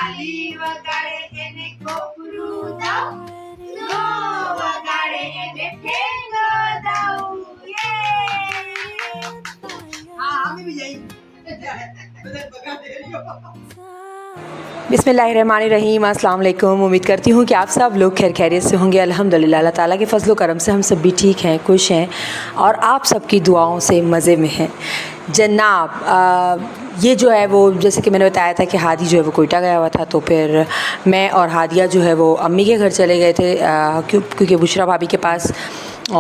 તાલી વગાડે એને કોપરું દાવ નો વગાડે એને ઠેંગો દાવ हमें भी यही बिस्मिल्लाहिर्रहमानिर्रहीम अस्सलाम वालेकुम। उम्मीद करती हूँ कि आप सब लोग खैर खैरियत से होंगे। अल्हम्दुलिल्लाह अल्लाह ताला के फजल करम से हम सब भी ठीक हैं, खुश हैं और आप सबकी दुआओं से मज़े में हैं। जनाब ये जो है वो जैसे कि मैंने बताया था कि हादी जो है वो कोयटा गया हुआ था, तो फिर मैं और हादिया जो है वो अम्मी के घर चले गए थे क्योंकि बुशरा भाभी के पास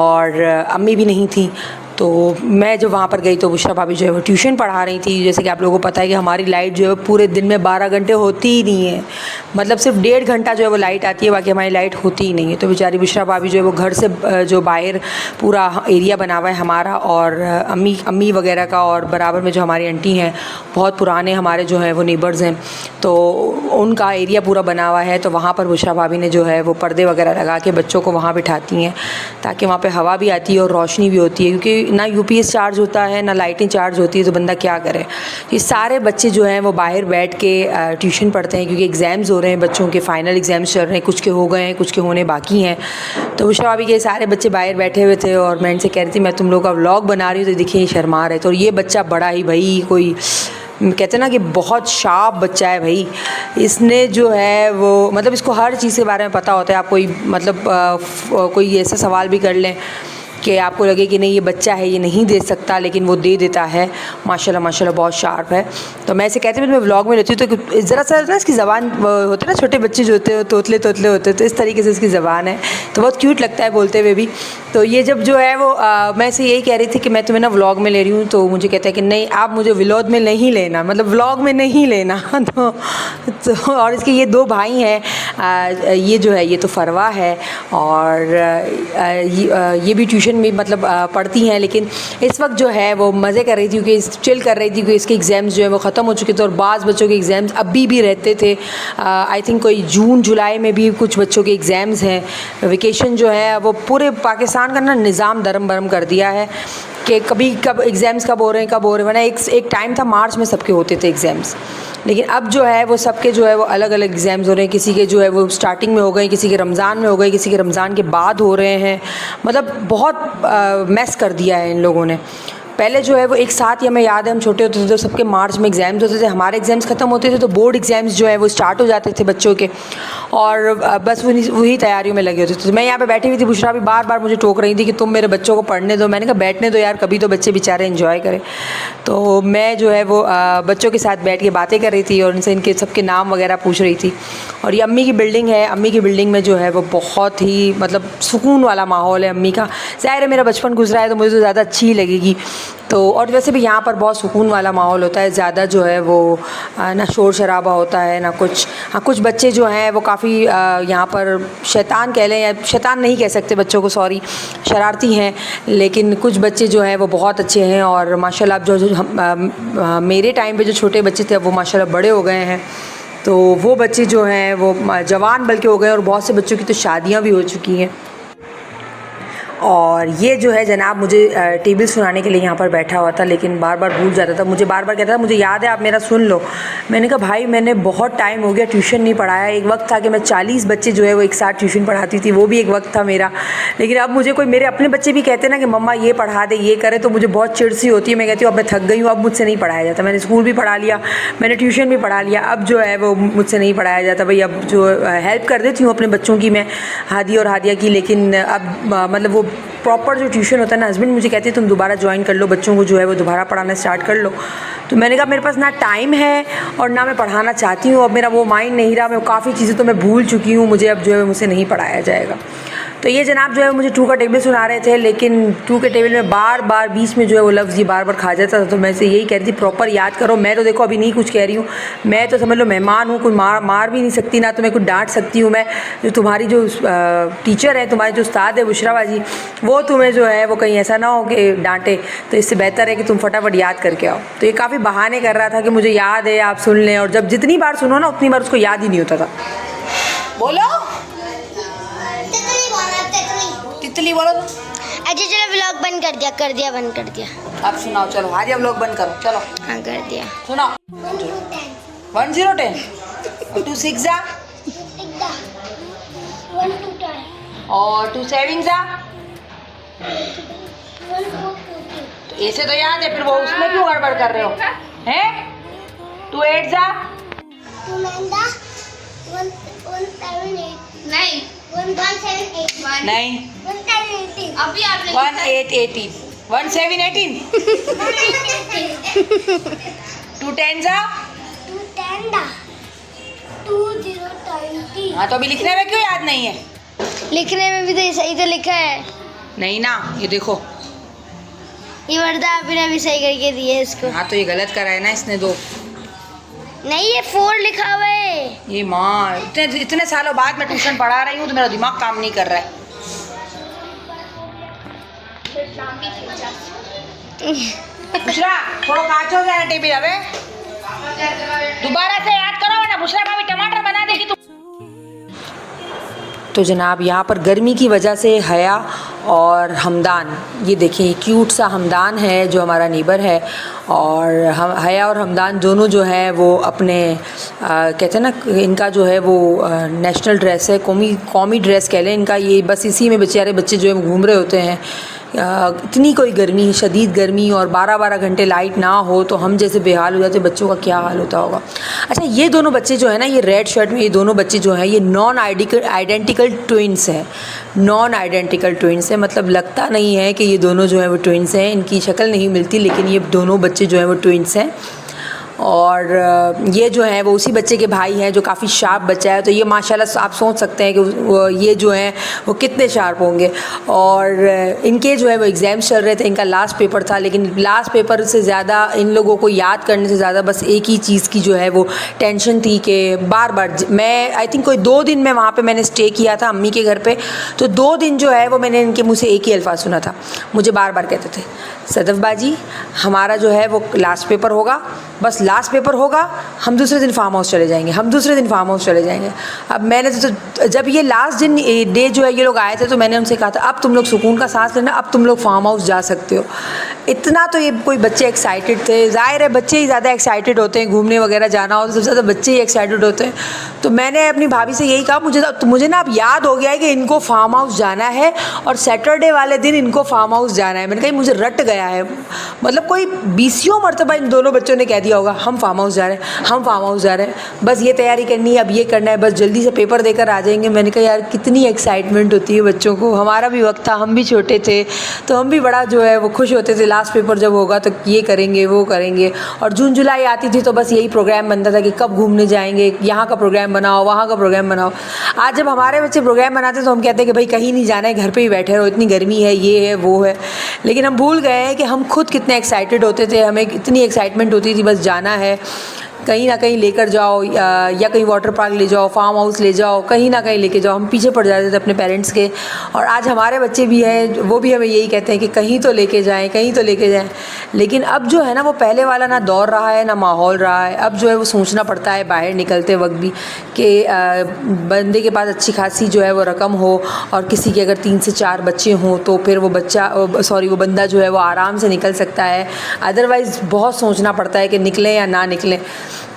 और अम्मी भी नहीं थी। तो मैं जब वहाँ पर गई तो बुशरा भाभी जो है वो ट्यूशन पढ़ा रही थी। जैसे कि आप लोगों को पता है कि हमारी लाइट जो है पूरे दिन में 12 घंटे होती ही नहीं है, मतलब सिर्फ 1.5 घंटा जो है वो लाइट आती है, बाकी हमारी लाइट होती ही नहीं है। तो बेचारी बुशरा भाभी जो है वो घर से जो बाहर पूरा एरिया बना हुआ है हमारा और अम्मी वगैरह का, और बराबर में जो हमारी आंटी हैं बहुत पुराने हमारे जो हैं वो नेबर्स हैं, तो उनका एरिया पूरा बना हुआ है। तो वहाँ पर बुशरा भाभी ने जो है वो पर्दे वगैरह लगा के बच्चों को वहाँ बिठाती हैं ताकि वहाँ पर हवा भी आती है और रोशनी भी होती है, क्योंकि ना यूपीएस चार्ज होता है ना लाइटें चार्ज होती है, तो बंदा क्या करे। ये सारे बच्चे जो हैं वो बाहर बैठ के ट्यूशन पढ़ते हैं क्योंकि एग्ज़ाम्स हो रहे हैं, बच्चों के फाइनल एग्ज़ाम्स चल रहे हैं, कुछ के हो गए हैं, कुछ के होने बाकी हैं। तो बुशरा भाभी के सारे बच्चे बाहर बैठे हुए थे और मैं इनसे कह रही थी मैं तुम लोग का व्लॉग बना रही हूँ, तो देखिए शर्मा रहे। तो ये बच्चा बड़ा ही भाई कोई कहते हैं ना कि बहुत शार्प बच्चा है भाई। इसने जो है वो मतलब इसको हर चीज़ के बारे में पता होता है। आप कोई मतलब कोई ऐसा सवाल भी कर लें कि आपको लगे कि नहीं ये बच्चा है ये नहीं दे सकता, लेकिन वो दे देता है। माशाल्लाह माशाल्लाह बहुत शार्प है। तो मैं ऐसे कहती हूँ मैं व्लॉग में लेती हूँ तो ज़रा सा ना इसकी ज़बान होती है ना, छोटे बच्चे जो होते हैं तोतले तोतले होते हैं, तो इस तरीके से इसकी ज़बान है, तो बहुत क्यूट लगता है बोलते हुए भी। तो ये जब जो है वो मैं इसे यही कह रही थी कि मैं तुम्हें ना व्लॉग में ले रही हूँ, तो मुझे कहता है कि नहीं आप मुझे व्लॉग में नहीं लेना, मतलब व्लॉग में नहीं लेना। तो और इसके ये 2 भाई हैं, ये जो है ये तो फरवा है और ये भी ट्यूशन में मतलब पढ़ती हैं, लेकिन इस वक्त जो है वो मज़े कर रही थी क्योंकि चिल कर रही थी क्योंकि इसके एग्ज़ाम्स जो है वो ख़त्म हो चुके थे और बाज़ बच्चों के एग्ज़ाम्स अभी भी रहते थे। आई थिंक कोई जून जुलाई में भी कुछ बच्चों के एग्ज़ाम्स हैं। वेकेशन जो है वो पूरे पाकिस्तान का ना निज़ाम दरम बरम कर दिया है कि कब एग्ज़ाम्स कब हो रहे हैं वरना एक टाइम था मार्च में सबके होते थे एग्ज़ाम्स, लेकिन अब जो है वो सबके जो है वो अलग अलग एग्ज़ाम्स हो रहे हैं। किसी के जो है वो स्टार्टिंग में हो गए, किसी के रमज़ान में हो गए, किसी के रमज़ान के बाद हो रहे हैं। मतलब बहुत मैस कर दिया है इन लोगों ने। पहले जो है वो एक साथ ही हमें याद है हम छोटे होते थे तो सबके मार्च में एग्ज़ाम्स होते थे, हमारे एग्ज़ाम्स ख़त्म होते थे तो बोर्ड एग्ज़ाम्स जो है वो स्टार्ट हो जाते थे बच्चों के, और बस वही तैयारियों में लगे होते थे। तो मैं यहाँ पे बैठी हुई थी, बुशरा भी बार बार मुझे टोक रही थी कि तुम मेरे बच्चों को पढ़ने दो। मैंने कहा बैठने दो यार, कभी तो बच्चे बेचारे एंजॉय करें। तो मैं जो है वो बच्चों के साथ बैठ के बातें कर रही थी और उनसे इनके सबके नाम वगैरह पूछ रही थी। और ये अम्मी की बिल्डिंग है, अम्मी की बिल्डिंग में जो है वो बहुत ही मतलब सुकून वाला माहौल है अम्मी का। ज़ाहिर है मेरा बचपन गुजरा है तो मुझे तो ज़्यादा अच्छी ही लगेगी। तो और वैसे भी यहाँ पर बहुत सुकून वाला माहौल होता है, ज़्यादा जो है वो ना शोर शराबा होता है ना कुछ। हाँ कुछ बच्चे जो हैं वो काफ़ी यहाँ पर शैतान कह लें या शैतान नहीं कह सकते बच्चों को, सॉरी, शरारती हैं, लेकिन कुछ बच्चे जो हैं वो बहुत अच्छे हैं। और माशाल्लाह जो मेरे टाइम पे जो छोटे बच्चे थे वो माशाल्लाह बड़े हो गए हैं, तो वो बच्चे जो हैं वो जवान बल्कि हो गए और बहुत से बच्चों की तो शादियाँ भी हो चुकी हैं। और ये जो है जनाब मुझे टेबल सुनाने के लिए यहाँ पर बैठा हुआ था, लेकिन बार बार भूल जाता था, मुझे बार बार कहता था मुझे याद है आप मेरा सुन लो। मैंने कहा भाई मैंने बहुत टाइम हो गया ट्यूशन नहीं पढ़ाया। एक वक्त था कि मैं 40 बच्चे जो है वो एक साथ ट्यूशन पढ़ाती थी, वो भी एक वक्त था मेरा। लेकिन अब मुझे कोई मेरे अपने बच्चे भी कहते ना कि मम्मा ये पढ़ा दे ये करे, तो मुझे बहुत चिढ़ सी होती है। मैं कहती हूँ अब मैं थक गई हूँ, अब मुझसे नहीं पढ़ाया जाता। मैंने स्कूल भी पढ़ा लिया, मैंने ट्यूशन भी पढ़ा लिया, अब जो है वो मुझसे नहीं पढ़ाया जाता। भाई अब जो हेल्प कर देती हूँ अपने बच्चों की मैं, हादी और हादिया की, लेकिन अब मतलब वो प्रॉपर जो ट्यूशन होता है ना, हस्बैंड मुझे कहते हैं तुम दोबारा ज्वाइन कर लो, बच्चों को जो है वो दोबारा पढ़ाना स्टार्ट कर लो। तो मैंने कहा मेरे पास ना टाइम है और ना मैं पढ़ाना चाहती हूँ, अब मेरा वो माइंड नहीं रहा, मैं काफ़ी चीज़ें तो मैं भूल चुकी हूँ, मुझे अब जो है मुझसे नहीं पढ़ाया जाएगा। तो ये जनाब जो है मुझे 2 का टेबल सुना रहे थे, लेकिन 2 के टेबल में बार बार बीच में जो है वो लफ्ज़ ये बार बार खा जाता था। तो मैं से यही कह रही थी प्रॉपर याद करो। मैं तो देखो अभी नहीं कुछ कह रही हूँ, मैं तो समझ लो मेहमान हूँ, कोई मार भी नहीं सकती, ना तो मैं कुछ डांट सकती हूँ। मैं जो तुम्हारी जो टीचर है, तुम्हारी जो उस्ताद है बुशरा बाजी, वो तुम्हें जो है वो कहीं ऐसा ना हो कि डांटे, तो इससे बेहतर है कि तुम फटाफट याद करके आओ। तो ये काफ़ी बहाने कर रहा था कि मुझे याद है आप सुन लें, और जब जितनी बार सुनो ना उतनी बार उसको याद ही नहीं होता था। बोलो तितली बोलो। अच्छा चलो व्लॉग बंद कर दिया बंद कर दिया। आप सुनाओ, चलो हादिया व्लॉग बंद करो, चलो। हाँ कर दिया। सुनाओ 1010 और 2 6 जा, 1 2 10 और 2 7 जा। 1 4 14 तो ऐसे तो याद है, फिर वो उसमें क्यों गड़बड़ कर रहे हो हैं? 2 8 जा, 2 9 दा 1 7 8 नहीं 1 7 8 नहीं 1 10 18 अभी आपने 1 8 18 1 7 18 2 10 जा। 2 10 दा 2 0 20 हाँ, तो अभी लिखने में क्यों याद नहीं है? लिखने में भी तो सही तो लिखा है। नहीं ना, ये देखो। ये वर्दा अभी ने भी सही करके दिए इसको। हाँ, तो ये गलत करा है ना इसने 2। नहीं, ये 4 लिखा हुआ है। ये माँ, इतने सालों बाद मैं ट्यूशन पढ़ा रही हूँ तो मेरा दिमाग काम नहीं कर रहा है। बुशरा, थोड़ा कांच हो गया टेबल, अबे दोबारा से याद करो वरना बुशरा भाभी टमाटर बना देगी तू। तो जनाब यहाँ पर गर्मी की वजह से हया और हमदान, ये देखिए क्यूट सा हमदान है जो हमारा नीबर है, और हम हया और हमदान दोनों जो है वो अपने कहते हैं ना, इनका जो है वो नेशनल ड्रेस है, कौमी ड्रेस कह लें इनका। ये बस इसी में बेचारे बच्चे जो है वो घूम रहे होते हैं। इतनी कोई गर्मी, शदीद गर्मी, और 12-12 घंटे लाइट ना हो तो हम जैसे बेहाल हो जाते, बच्चों का क्या हाल होता होगा। अच्छा, ये दोनों बच्चे जो है ना, ये रेड शर्ट में ये दोनों बच्चे जो हैं, ये नॉन आइडेंटिकल ट्विन्स हैं। नॉन आइडेंटिकल ट्विन्स हैं, मतलब लगता नहीं है कि ये दोनों जो हैं वो ट्विन्स हैं, इनकी शक्ल नहीं मिलती, लेकिन ये दोनों बच्चे जो हैं वो ट्विन्स हैं। और ये जो है वो उसी बच्चे के भाई हैं जो काफ़ी शार्प बच्चा है। तो ये माशाल्लाह आप सोच सकते हैं कि ये जो हैं वो कितने शार्प होंगे। और इनके जो है वो एग्ज़ाम्स चल रहे थे, इनका लास्ट पेपर था, लेकिन लास्ट पेपर से ज़्यादा इन लोगों को याद करने से ज़्यादा बस एक ही चीज़ की जो है वो टेंशन थी कि बार बार मैं आई थिंक कोई 2 दिन में वहाँ पर मैंने स्टे किया था अम्मी के घर पर। तो 2 दिन जो है वो मैंने इनके मुँह से एक ही अल्फाज सुना था, मुझे बार बार कहते थे, सदफ बाजी हमारा जो है वो लास्ट पेपर होगा, बस लास्ट पेपर होगा, हम दूसरे दिन फार्म हाउस चले जाएंगे, हम दूसरे दिन फार्म हाउस चले जाएंगे। अब मैंने तो जब ये लास्ट दिन डे जो है ये लोग आए थे तो मैंने उनसे कहा था अब तुम लोग सुकून का सांस लेना, अब तुम लोग फार्म हाउस जा सकते हो। इतना तो ये कोई बच्चे एक्साइटेड थे। ज़ाहिर है बच्चे ही ज़्यादा एक्साइटेड होते हैं, घूमने वगैरह जाना हो तो सबसे ज़्यादा बच्चे ही एक्साइटेड होते हैं। तो मैंने अपनी भाभी से यही कहा, मुझे ना अब याद हो गया है कि इनको फार्म हाउस जाना है और सैटरडे वाले दिन इनको फार्म हाउस जाना है। मैंने कहा मुझे रट गया है, मतलब कोई 20 मरतबा इन दोनों बच्चों ने कह दिया होगा हम फार्म हाउस जा रहे हैं, हम फार्म हाउस जा रहे हैं, बस ये तैयारी करनी है, अब ये करना है, बस जल्दी से पेपर देकर आ जाएंगे। मैंने कहा यार कितनी एक्साइटमेंट होती है बच्चों को, हमारा भी वक्त था, हम भी छोटे थे तो हम भी बड़ा जो है वो खुश होते थे लास्ट पेपर जब होगा तो ये करेंगे वो करेंगे। और जून जुलाई आती थी तो बस यही प्रोग्राम बनता था कि कब घूमने जाएंगे, यहाँ का प्रोग्राम बनाओ, वहाँ का प्रोग्राम बनाओ। आज जब हमारे बच्चे प्रोग्राम बनाते तो हम कहते हैं कि भाई कहीं नहीं जाना है, घर पर ही बैठे रहो, इतनी गर्मी है, ये है वो है। लेकिन हम भूल गए हैं कि हम खुद कितने एक्साइटेड होते थे, हमें इतनी एक्साइटमेंट होती थी बस जाना है, कहीं ना कहीं लेकर जाओ या कहीं वाटर पार्क ले जाओ, फार्म हाउस ले जाओ, कहीं ना कहीं लेके जाओ। हम पीछे पड़ जाते थे अपने पेरेंट्स के। और आज हमारे बच्चे भी हैं, वो भी हमें यही कहते हैं कि कहीं तो लेके जाएं, कहीं तो लेके जाएं। लेकिन अब जो है ना वो पहले वाला ना दौर रहा है ना माहौल रहा है। अब जो है वो सोचना पड़ता है बाहर निकलते वक्त भी कि बंदे के पास अच्छी खासी जो है वो रकम हो, और किसी के अगर 3 से 4 बच्चे हों तो फिर वो बंदा जो है वो आराम से निकल सकता है। अदरवाइज़ बहुत सोचना पड़ता है कि निकलें या ना निकलें,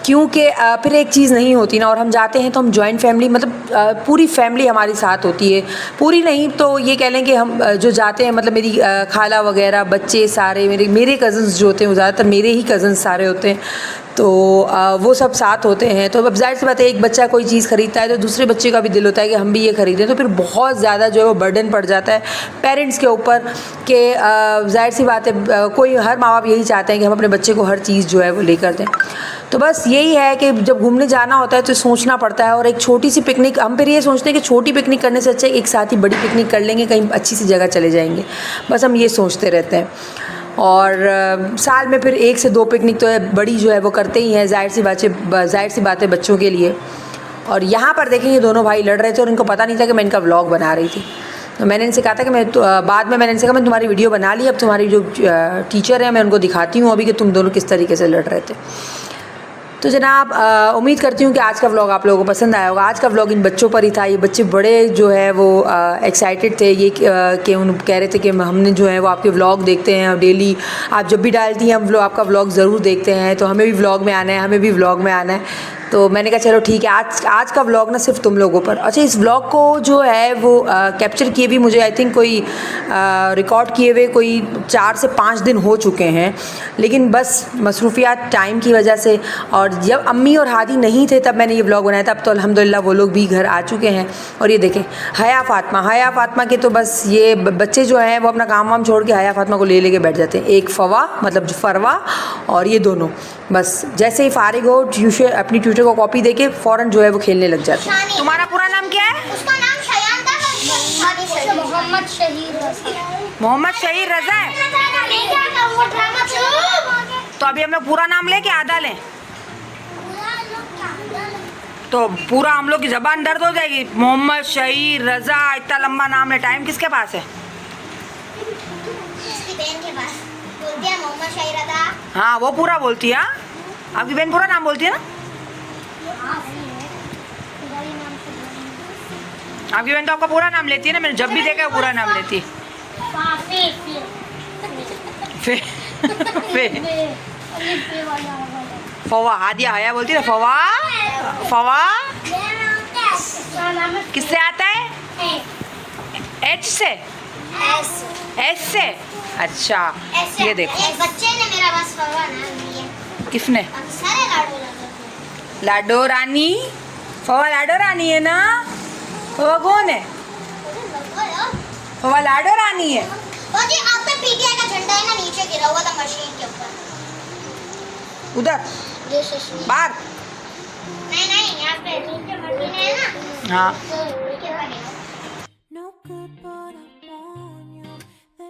क्योंकि फिर एक चीज़ नहीं होती ना। और हम जाते हैं तो हम जॉइंट फैमिली, मतलब पूरी फैमिली हमारे साथ होती है, पूरी नहीं तो ये कह लें कि हम जो जाते हैं मतलब मेरी खाला वगैरह, बच्चे सारे, मेरे कज़न्स जो होते हैं वो ज़्यादातर मेरे ही कज़न्स सारे होते हैं, तो वो सब साथ होते हैं। तो अब जाहिर सी बात है एक बच्चा कोई चीज़ ख़रीदता है तो दूसरे बच्चे का भी दिल होता है कि हम भी ये ख़रीदें, तो फिर बहुत ज़्यादा जो है वो बर्डन पड़ जाता है पेरेंट्स के ऊपर कि जाहिर सी बात है कोई हर माँ बाप यही चाहते हैं कि हम अपने बच्चे को हर चीज़ जो है वो लेकर दें। तो बस यही है कि जब घूमने जाना होता है तो सोचना पड़ता है। और एक छोटी सी पिकनिक, हम फिर ये सोचते हैं कि छोटी पिकनिक करने से अच्छा एक साथ ही बड़ी पिकनिक कर लेंगे, कहीं अच्छी सी जगह चले जाएंगे, बस हम ये सोचते रहते हैं। और साल में फिर 1 से 2 पिकनिक तो बड़ी जो है वो करते ही हैं, जाहिर सी बात है बच्चों के लिए। और यहाँ पर देखेंगे दोनों भाई लड़ रहे थे और इनको पता नहीं था कि मैं इनका व्लॉग बना रही थी। तो मैंने इनसे कहा था कि मैं बाद में मैंने इनसे कहा मैं तुम्हारी वीडियो बना ली, अब तुम्हारी जो टीचर है मैं उनको दिखाती हूँ अभी कि तुम दोनों किस तरीके से लड़ रहे थे। तो जनाब उम्मीद करती हूँ कि आज का व्लॉग आप लोगों को पसंद आया होगा। आज का व्लॉग इन बच्चों पर ही था। ये बच्चे बड़े जो है वो एक्साइटेड थे, ये कि उन कह रहे थे कि हमने जो है वो आपके व्लॉग देखते हैं और डेली आप जब भी डालती हैं हम आपका व्लॉग ज़रूर देखते हैं, तो हमें भी व्लॉग में आना है, हमें भी व्लॉग में आना है। तो मैंने कहा चलो ठीक है, आज का व्लॉग ना सिर्फ तुम लोगों पर। अच्छा, इस व्लॉग को जो है वो कैप्चर किए भी मुझे आई थिंक कोई रिकॉर्ड किए हुए कोई 4 से 5 दिन हो चुके हैं, लेकिन बस मसरूफियात टाइम की वजह से, और जब अम्मी और हादी नहीं थे तब मैंने ये व्लॉग बनाया था। अब तो अल्हम्दुलिल्लाह वो लोग भी घर आ चुके हैं। और ये देखें हया फ़ातिमा के तो बस ये बच्चे जो हैं वो अपना काम वाम छोड़ के हया फ़ातिमा को ले लेके बैठ जाते हैं। एक फवा मतलब जो फरवा और ये दोनों बस जैसे ही फारिग हो अपनी ट्यूटर को कॉपी देके फ़ौरन जो है वो खेलने लग जाते हैं। तुम्हारा पूरा नाम क्या है? उसका नाम शयान था, मोहम्मद शहीर रज़ा। मोहम्मद शहीर रज़ा है। तो अभी हम लोग पूरा नाम लें कि आधा लें? तो पूरा हम लोग की ज़बान दर्द हो जाएगी। मोहम्मद शहीर रज़ा, इतना लंबा नाम है। टाइम किसके पास है? इसकी बहन के पास। बोलती है मोहम्मद शहीर रज़ा। हाँ वो पूरा बोलती है। आपकी बहन पूरा नाम बोलती है ना? आपकी बहन तो आपका पूरा नाम लेती है ना? मैंने जब भी देखा पूरा नाम लेती है। फवा, हादिया हया बोलती है ना, फवा किससे आता है? एच से? एस से? अच्छा ये देखो बच्चे ने मेरा बस फवा नाम लिया। किसने? सारे लाडो लाडो रानी। फवा लाडो रानी है ना? फवा कौन है? फवा लाडो रानी है। और जी आप पे पीटीआई का झंडा है ना, नीचे गिरा हुआ था मशीन के ऊपर। उधर बाहर? नहीं यहाँ पे नीचे मशीन है ना। हाँ